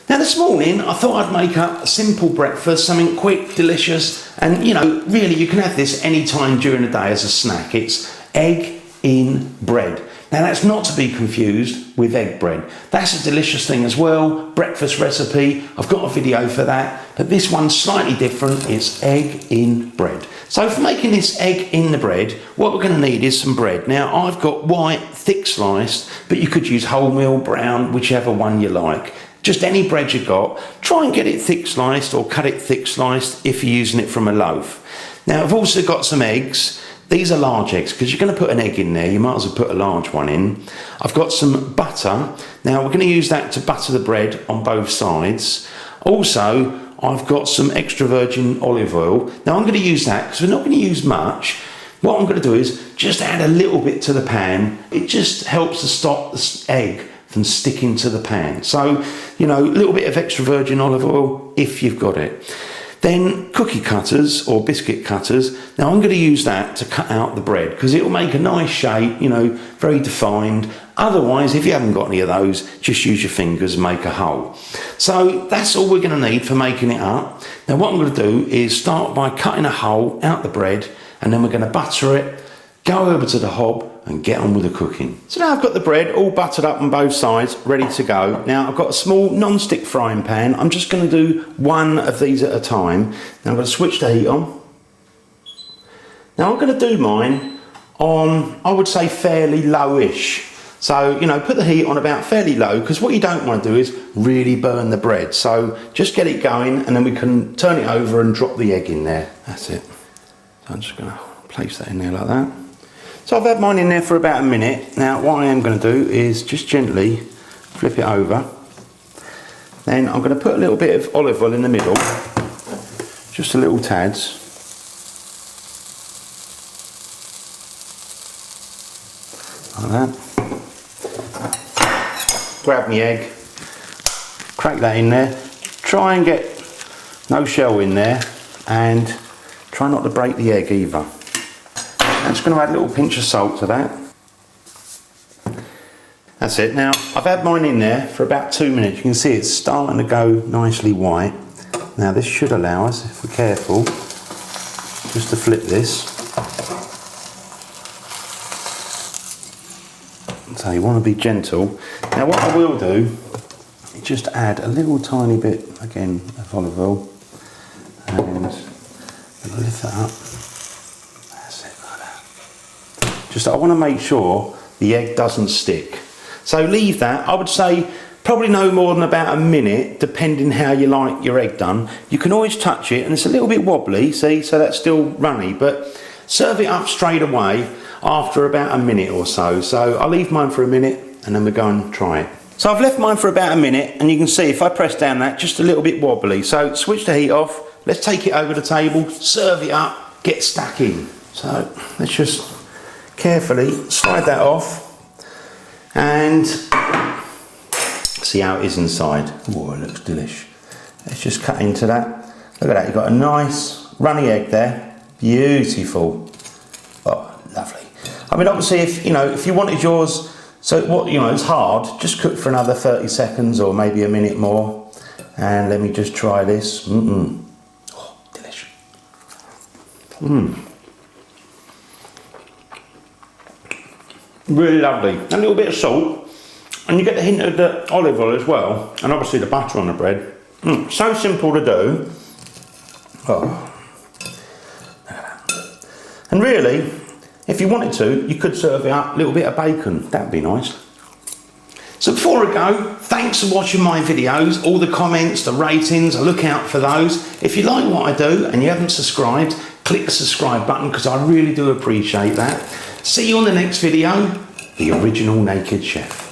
Now this morning I thought I'd make up a simple breakfast, something quick, delicious, and you know, really you can have this any time during the day as a snack. It's egg in bread. Now that's not to be confused with egg bread. That's a delicious thing as well, breakfast recipe. I've got a video for that, but this one's slightly different. It's egg in bread. So for making this egg in the bread, what we're going to need is some bread. Now I've got white, thick sliced, but you could use wholemeal, brown, whichever one you like. Just any bread you got. Try and get it thick sliced or cut it thick sliced if you're using it from a loaf. Now I've also got some eggs. These are large eggs because you're going to put an egg in there. You might as well put a large one in. I've got some butter. Now we're going to use that to butter the bread on both sides. Also, I've got some extra virgin olive oil. Now I'm going to use that because we're not going to use much. What I'm going to do is just add a little bit to the pan. It just helps to stop the egg from sticking to the pan. So, you know, a little bit of extra virgin olive oil if you've got it. Then cookie cutters or biscuit cutters. Now I'm going to use that to cut out the bread because it will make a nice shape, you know, very defined. Otherwise, if you haven't got any of those, just use your fingers and make a hole. So that's all we're going to need for making it up. Now what I'm going to do is start by cutting a hole out the bread, and then we're going to butter it, go over to the hob and get on with the cooking. So now I've got the bread all buttered up on both sides, ready to go. Now I've got a small non-stick frying pan. I'm just going to do one of these at a time. Now I'm going to switch the heat on. Now I'm going to do mine on, I would say, fairly lowish. So, you know, put the heat on about fairly low, because what you don't want to do is really burn the bread. So just get it going and then we can turn it over and drop the egg in there. That's it. So I'm just going to place that in there like that. So I've had mine in there for about a minute. Now what I am going to do is just gently flip it over. Then I'm going to put a little bit of olive oil in the middle, just a little tads. Like that. Grab my egg, crack that in there. Try and get no shell in there, and try not to break the egg either. I'm just going to add a little pinch of salt to that. That's it. Now I've had mine in there for about 2 minutes. You can see it's starting to go nicely white. Now this should allow us, if we're careful, just to flip this. So you want to be gentle. Now what I will do is just add a little tiny bit again of olive oil, and lift that up. Just, I want to make sure the egg doesn't stick. So leave that, I would say probably no more than about a minute, depending how you like your egg done. You can always touch it, and it's a little bit wobbly, see, so that's still runny, but serve it up straight away after about a minute or so. So I'll leave mine for a minute and then we'll go and try it. So I've left mine for about a minute, and you can see if I press down that, just a little bit wobbly. So switch the heat off, let's take it over the table, serve it up, get stuck in. So let's just carefully slide that off and see how it is inside. Oh, it looks delish. Let's just cut into that. Look at that, you've got a nice runny egg there. Beautiful. Oh, lovely. I mean, obviously, if you wanted yours, so what, it's hard, just cook for another 30 seconds or maybe a minute more. And let me just try this. Oh, delish. Really lovely. A little bit of salt, and you get the hint of the olive oil as well, and obviously the butter on the bread. So simple to do. Oh. And really, if you wanted to, you could serve it up a little bit of bacon. That'd be nice. So before I go, thanks for watching my videos, all the comments, the ratings, I look out for those. If you like what I do and you haven't subscribed, click the subscribe button because I really do appreciate that. See you on the next video, The Original Naked Chef.